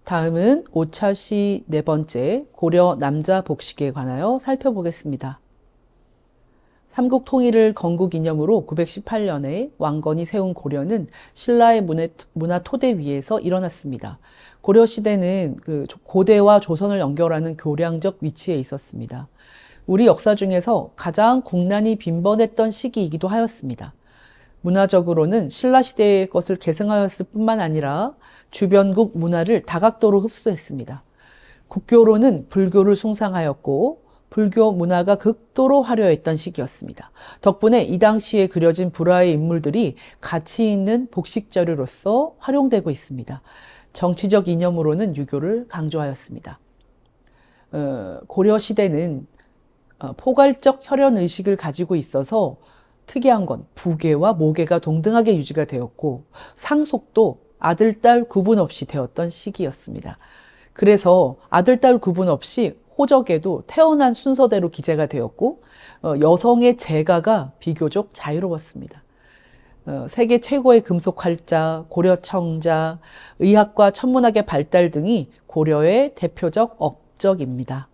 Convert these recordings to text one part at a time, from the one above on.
다음은 오차시 네 번째 고려 남자 복식에 관하여 살펴보겠습니다. 삼국 통일을 건국기념으로 918년에 왕건이 세운 고려는 신라의 문화 토대 위에서 일어났습니다. 고려 시대는 고대와 조선을 연결하는 교량적 위치에 있었습니다. 우리 역사 중에서 가장 국난이 빈번했던 시기이기도 하였습니다. 문화적으로는 신라 시대의 것을 계승하였을 뿐만 아니라 주변국 문화를 다각도로 흡수했습니다. 국교로는 불교를 숭상하였고 불교 문화가 극도로 화려했던 시기였습니다. 덕분에 이 당시에 그려진 불화의 인물들이 가치 있는 복식 자료로서 활용되고 있습니다. 정치적 이념으로는 유교를 강조하였습니다. 고려 시대는 포괄적 혈연 의식을 가지고 있어서 특이한 건 부계와 모계가 동등하게 유지가 되었고 상속도 아들, 딸 구분 없이 되었던 시기였습니다. 그래서 아들, 딸 구분 없이 호적에도 태어난 순서대로 기재가 되었고 여성의 재가가 비교적 자유로웠습니다. 세계 최고의 금속 활자, 고려 청자, 의학과 천문학의 발달 등이 고려의 대표적 업적입니다.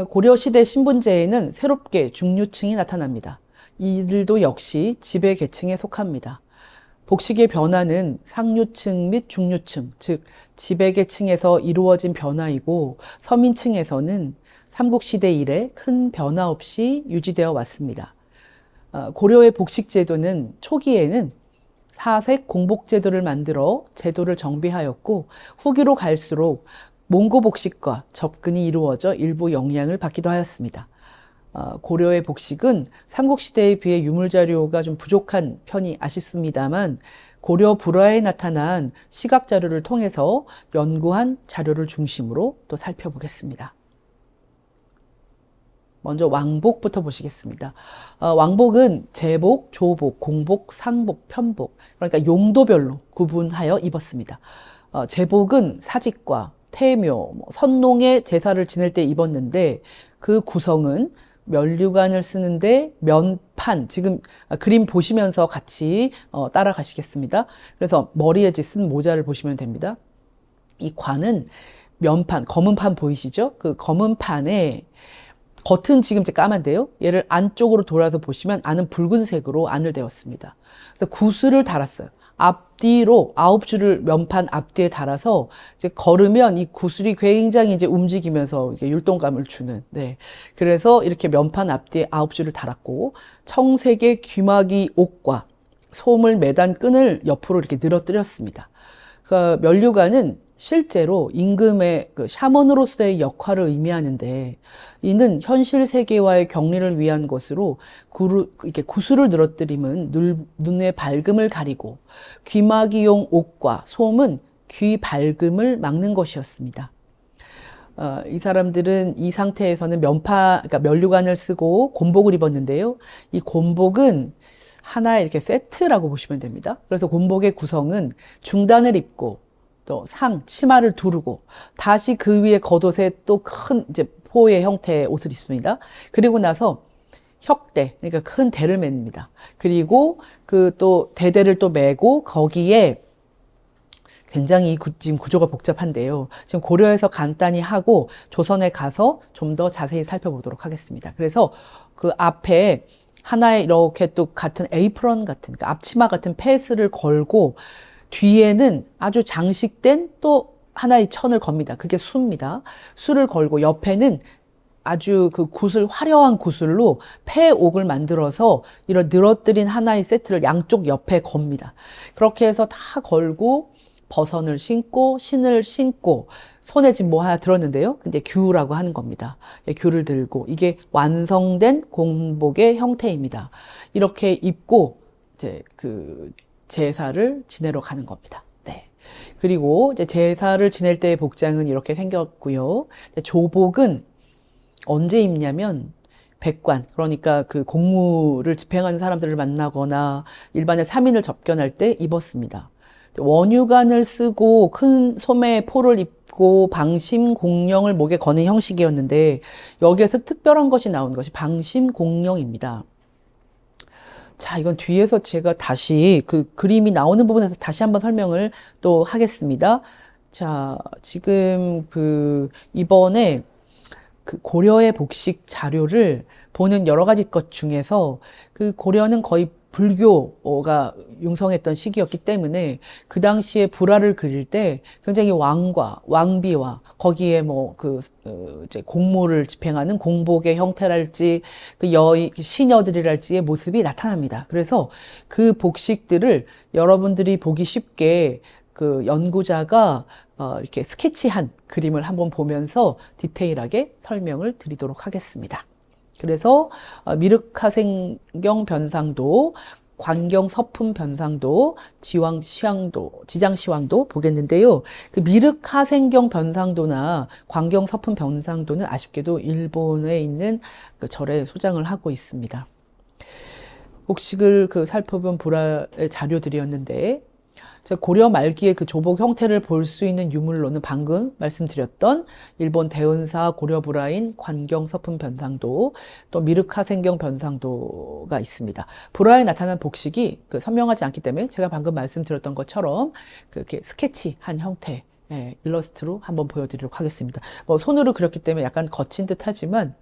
고려시대 신분제에는 새롭게 중류층이 나타납니다. 이들도 역시 지배 계층에 속합니다. 복식의 변화는 상류층 및 중류층, 즉 지배계층에서 이루어진 변화이고 서민층에서는 삼국시대 이래 큰 변화 없이 유지되어 왔습니다. 고려의 복식제도는 초기에는 사색 공복제도를 만들어 제도를 정비하였고 후기로 갈수록 몽고 복식과 접근이 이루어져 일부 영향을 받기도 하였습니다. 고려의 복식은 삼국시대에 비해 유물자료가 좀 부족한 편이 아쉽습니다만 고려 불화에 나타난 시각자료를 통해서 연구한 자료를 중심으로 또 살펴보겠습니다. 먼저 왕복부터 보시겠습니다. 왕복은 제복, 조복, 공복, 상복, 편복, 그러니까 용도별로 구분하여 입었습니다. 제복은 사직과 태묘, 선농의 제사를 지낼 때 입었는데 그 구성은 면류관을 쓰는데 면판, 지금 그림 보시면서 같이 따라가시겠습니다. 그래서 머리에 쓴 모자를 보시면 됩니다. 이 관은 면판, 검은 판 보이시죠? 그 검은 판에 겉은 지금 까만데요. 얘를 안쪽으로 돌아서 보시면 안은 붉은색으로 안을 되었습니다. 그래서 구슬을 달았어요. 앞뒤로 9줄을 면판 앞뒤에 달아서 이제 걸으면 이 구슬이 굉장히 이제 움직이면서 이게 율동감을 주는, 네. 그래서 이렇게 면판 앞뒤에 9줄을 달았고, 청색의 귀마기 옥과 솜을 매단 끈을 옆으로 이렇게 늘어뜨렸습니다. 그 면류관은 실제로 임금의 샤먼으로서의 역할을 의미하는데 이는 현실 세계와의 격리를 위한 것으로 이렇게 구슬을 늘어뜨리면 눈의 밝음을 가리고 귀마기용 옥과 솜은 귀 밝음을 막는 것이었습니다. 이 사람들은 이 상태에서는 그러니까 면류관을 쓰고 곤복을 입었는데요. 이 곤복은 하나의 이렇게 세트라고 보시면 됩니다. 그래서 곤복의 구성은 중단을 입고 또 치마를 두르고 다시 그 위에 겉옷에 또 큰 이제 포의 형태의 옷을 입습니다. 그리고 나서 혁대, 그러니까 큰 대를 맵니다. 그리고 또 대대를 또 메고 거기에 굉장히 지금 구조가 복잡한데요. 지금 고려에서 간단히 하고 조선에 가서 좀 더 자세히 살펴보도록 하겠습니다. 그래서 그 앞에 하나의 이렇게 또 같은 에이프런 같은, 그러니까 앞치마 같은 패스를 걸고 뒤에는 아주 장식된 또 하나의 천을 겁니다. 그게 수입니다. 수를 걸고 옆에는 아주 화려한 구슬로 패옥을 만들어서 이런 늘어뜨린 하나의 세트를 양쪽 옆에 겁니다. 그렇게 해서 다 걸고 버선을 신고 신을 신고 손에 지금 뭐 하나 들었는데요. 근데 규라고 하는 겁니다. 규를 들고 이게 완성된 공복의 형태입니다. 이렇게 입고 이제 제사를 지내러 가는 겁니다. 네. 그리고 이제 제사를 지낼 때의 복장은 이렇게 생겼고요. 조복은 언제 입냐면 백관, 그러니까 공무를 집행하는 사람들을 만나거나 일반의 사민을 접견할 때 입었습니다. 원유관을 쓰고 큰 소매에 포를 입고 방심 공령을 목에 거는 형식이었는데 여기에서 특별한 것이 나온 것이 방심 공령입니다. 자, 이건 뒤에서 제가 다시 그림이 나오는 부분에서 다시 한번 설명을 또 하겠습니다. 자, 지금 이번에 고려의 복식 자료를 보는 여러 가지 것 중에서 고려는 거의 불교가 융성했던 시기였기 때문에 그 당시에 불화를 그릴 때 굉장히 왕과 왕비와 거기에 이제 공무를 집행하는 공복의 형태랄지 시녀들이랄지의 모습이 나타납니다. 그래서 그 복식들을 여러분들이 보기 쉽게 연구자가 이렇게 스케치한 그림을 한번 보면서 디테일하게 설명을 드리도록 하겠습니다. 그래서 미륵하생경 변상도, 관경 서품 변상도, 지장시황도 보겠는데요. 미륵하생경 변상도나 관경 서품 변상도는 아쉽게도 일본에 있는 절에 소장을 하고 있습니다. 복식을 살펴본 불화의 자료들이었는데, 고려 말기의 조복 형태를 볼 수 있는 유물로는 방금 말씀드렸던 일본 대은사 고려불화인 관경서품 변상도, 또 미륵하생경 변상도가 있습니다. 불화에 나타난 복식이 선명하지 않기 때문에 제가 방금 말씀드렸던 것처럼 그렇게 스케치한 형태, 일러스트로 한번 보여드리도록 하겠습니다. 손으로 그렸기 때문에 약간 거친 듯 하지만,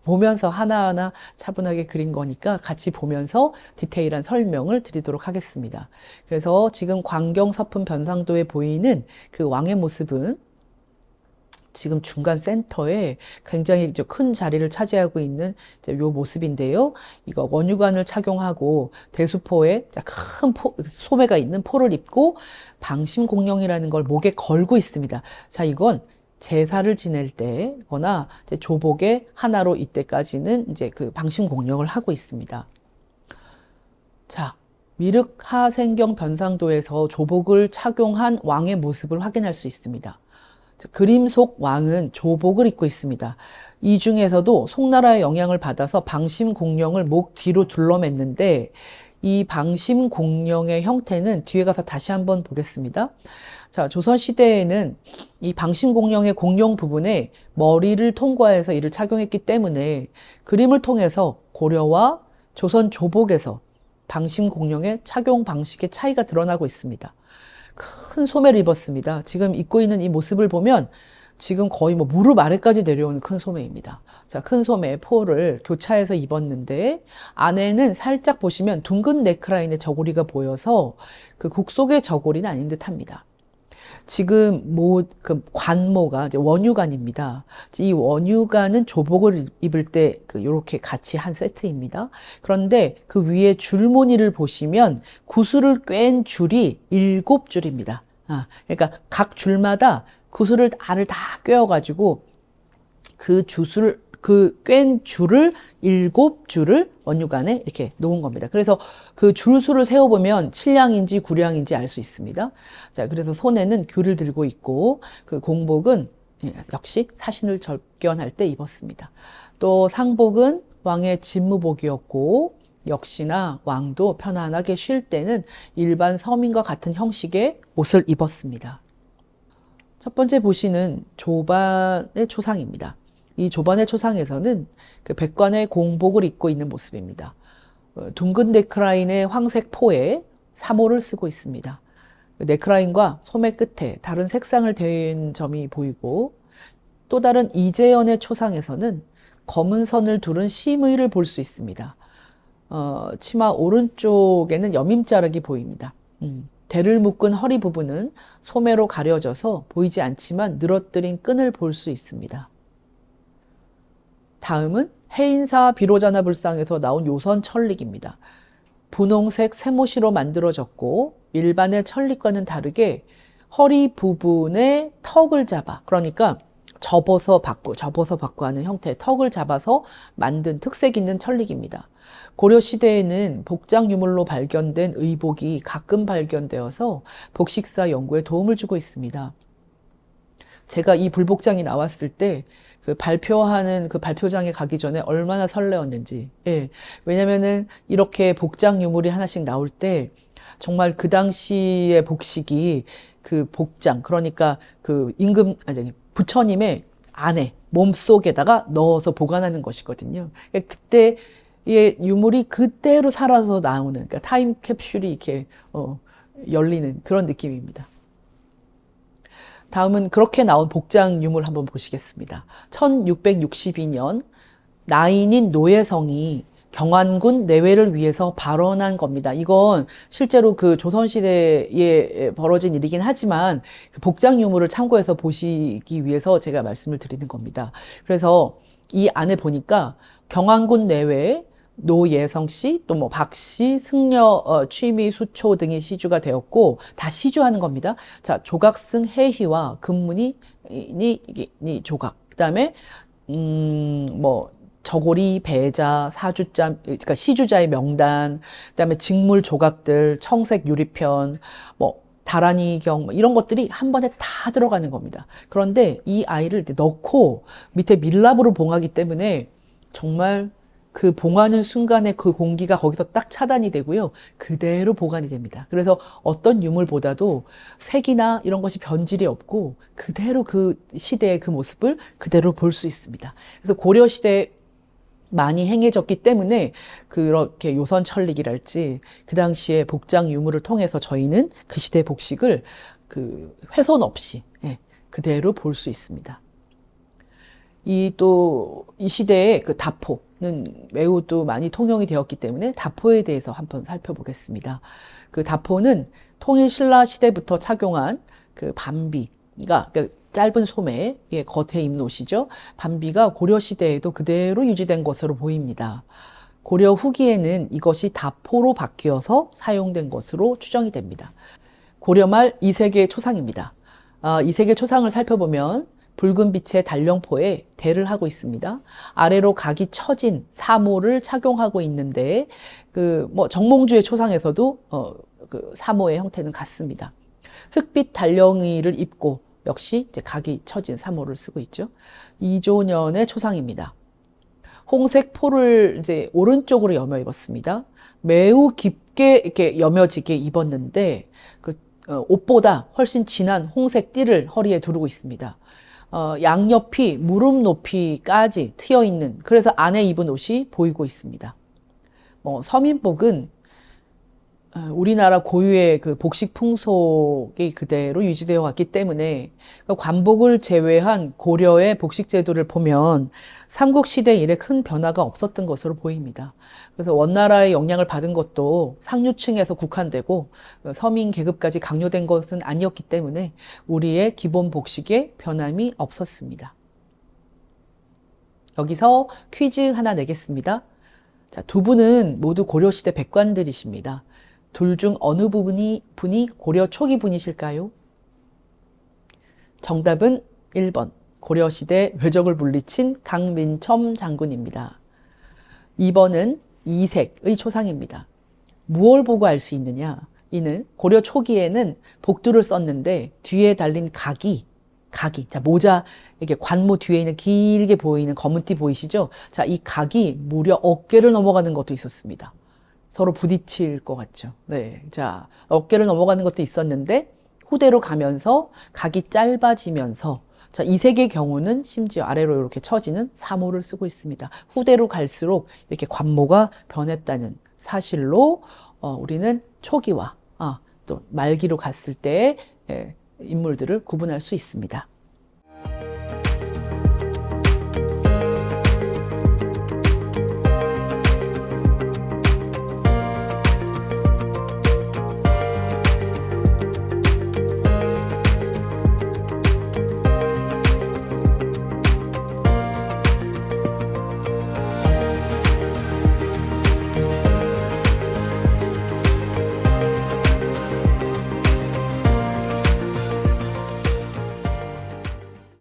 보면서 하나하나 차분하게 그린 거니까 같이 보면서 디테일한 설명을 드리도록 하겠습니다. 그래서 지금 관경서품 변상도에 보이는 왕의 모습은 지금 중간 센터에 굉장히 큰 자리를 차지하고 있는 이 모습인데요. 이거 원유관을 착용하고 대수포에 큰 소매가 있는 포를 입고 방심공룡이라는 걸 목에 걸고 있습니다. 자, 이건 제사를 지낼 때거나 조복의 하나로 이때까지는 이제 방심공룡을 하고 있습니다. 자, 미륵하생경 변상도에서 조복을 착용한 왕의 모습을 확인할 수 있습니다. 그림 속 왕은 조복을 입고 있습니다. 이 중에서도 송나라의 영향을 받아서 방심공룡을 목 뒤로 둘러맸는데, 이 방심공룡의 형태는 뒤에 가서 다시 한번 보겠습니다. 자, 조선시대에는 이 방심공룡의 공룡 부분에 머리를 통과해서 이를 착용했기 때문에 그림을 통해서 고려와 조선 조복에서 방심공룡의 착용 방식의 차이가 드러나고 있습니다. 큰 소매를 입었습니다. 지금 입고 있는 이 모습을 보면 지금 거의 무릎 아래까지 내려오는 큰 소매입니다. 자, 큰 소매에 포를 교차해서 입었는데 안에는 살짝 보시면 둥근 네크라인의 저고리가 보여서 국속의 저고리는 아닌 듯 합니다. 지금 관모가 이제 원유관입니다. 이 원유관은 조복을 입을 때 요렇게 같이 한 세트입니다. 그런데 그 위에 줄무늬를 보시면 구슬을 꿰은 줄이 7줄입니다. 그러니까 각 줄마다 구슬을 알을 다 꿰어가지고 꿰은 줄을 7줄을 원유관에 이렇게 놓은 겁니다. 그래서 줄수를 세어보면 7량인지 9량인지 알 수 있습니다. 자, 그래서 손에는 귤을 들고 있고, 공복은 역시 사신을 접견할 때 입었습니다. 또 상복은 왕의 진무복이었고, 역시나 왕도 편안하게 쉴 때는 일반 서민과 같은 형식의 옷을 입었습니다. 첫 번째 보시는 조반의 초상입니다. 이 조반의 초상에서는 백관의 공복을 입고 있는 모습입니다. 둥근 네크라인의 황색 포에 사모를 쓰고 있습니다. 네크라인과 소매 끝에 다른 색상을 댄 점이 보이고, 또 다른 이재연의 초상에서는 검은 선을 두른 심의를 볼 수 있습니다. 치마 오른쪽에는 여밈자락이 보입니다. 대를 묶은 허리 부분은 소매로 가려져서 보이지 않지만 늘어뜨린 끈을 볼 수 있습니다. 다음은 해인사 비로자나 불상에서 나온 요선 천릭입니다. 분홍색 세모시로 만들어졌고 일반의 천릭과는 다르게 허리 부분에 턱을 잡아, 그러니까 접어서 받고 하는 형태의 턱을 잡아서 만든 특색 있는 천릭입니다. 고려시대에는 복장 유물로 발견된 의복이 가끔 발견되어서 복식사 연구에 도움을 주고 있습니다. 제가 이 불복장이 나왔을 때 발표하는 발표장에 가기 전에 얼마나 설레었는지. 왜냐면은 이렇게 복장 유물이 하나씩 나올 때 정말 그 당시의 복식이 복장, 그러니까 부처님의 안에 몸속에다가 넣어서 보관하는 것이거든요. 그러니까 그때의 유물이 그대로 살아서 나오는, 그러니까 타임캡슐이 이렇게 열리는 그런 느낌입니다. 다음은 그렇게 나온 복장 유물 한번 보시겠습니다. 1662년 나인인 노예성이 경안군 내외를 위해서 발언한 겁니다. 이건 실제로 그 조선시대에 벌어진 일이긴 하지만 그 복장 유물을 참고해서 보시기 위해서 제가 말씀을 드리는 겁니다. 그래서 이 안에 보니까 경안군 내외에 노예성 씨, 또 뭐 박 씨, 승려, 취미, 수초 등이 시주가 되었고, 다 시주하는 겁니다. 자, 조각승 해희와 금문이, 조각. 그 다음에, 뭐, 저고리, 배자, 사주자, 그러니까 시주자의 명단, 그 다음에 직물 조각들, 청색 유리편, 뭐, 다란이경, 뭐 이런 것들이 한 번에 다 들어가는 겁니다. 그런데 이 아이를 넣고 밑에 밀랍으로 봉하기 때문에 정말 그 봉하는 순간에 그 공기가 거기서 딱 차단이 되고요. 그대로 보관이 됩니다. 그래서 어떤 유물보다도 색이나 이런 것이 변질이 없고 그대로 그 시대의 그 모습을 그대로 볼 수 있습니다. 그래서 고려시대에 많이 행해졌기 때문에 그렇게 요선 천릭이랄지 그 당시에 복장 유물을 통해서 저희는 그 시대 복식을 그 훼손 없이 그대로 볼 수 있습니다. 이 시대의 그 다포는 매우 또 많이 통용이 되었기 때문에 다포에 대해서 한번 살펴보겠습니다. 그 다포는 통일 신라 시대부터 착용한 그 반비가 짧은 소매, 겉에 입는 옷이죠. 반비가 고려 시대에도 그대로 유지된 것으로 보입니다. 고려 후기에는 이것이 다포로 바뀌어서 사용된 것으로 추정이 됩니다. 고려 말 이색의 초상입니다. 이색의 초상을 살펴보면 붉은 빛의 달령포에 대를 하고 있습니다. 아래로 각이 처진 사모를 착용하고 있는데 뭐 정몽주의 초상에서도 그 사모의 형태는 같습니다. 흑빛 달령의를 입고 역시 이제 각이 처진 사모를 쓰고 있죠. 이조년의 초상입니다. 홍색 포를 이제 오른쪽으로 여며 입었습니다. 매우 깊게 이렇게 여며지게 입었는데 그 옷보다 훨씬 진한 홍색 띠를 허리에 두르고 있습니다. 양옆이 무릎 높이까지 트여 있는, 그래서 안에 입은 옷이 보이고 있습니다. 서민복은 우리나라 고유의 그 복식 풍속이 그대로 유지되어 왔기 때문에 관복을 제외한 고려의 복식 제도를 보면 삼국시대 이래 큰 변화가 없었던 것으로 보입니다. 그래서 원나라의 영향을 받은 것도 상류층에서 국한되고 서민 계급까지 강요된 것은 아니었기 때문에 우리의 기본 복식에 변함이 없었습니다. 여기서 퀴즈 하나 내겠습니다. 자, 두 분은 모두 고려시대 백관들이십니다. 둘 중 어느 분이 고려 초기 분이실까요? 정답은 1번 고려시대 왜적을 물리친 강민첨 장군입니다. 2번은 이색의 초상입니다. 무엇을 보고 알 수 있느냐? 이는 고려 초기에는 복두를 썼는데 뒤에 달린 각이 자, 모자, 이게 관모 뒤에 있는 길게 보이는 검은 띠 보이시죠? 자, 이 각이 무려 어깨를 넘어가는 것도 있었습니다. 서로 부딪힐 것 같죠. 네. 자, 어깨를 넘어가는 것도 있었는데 후대로 가면서 각이 짧아지면서 자, 이색의 경우는 심지어 아래로 이렇게 처지는 사모를 쓰고 있습니다. 후대로 갈수록 이렇게 관모가 변했다는 사실로 우리는 초기와 또 말기로 갔을 때의 인물들을 구분할 수 있습니다.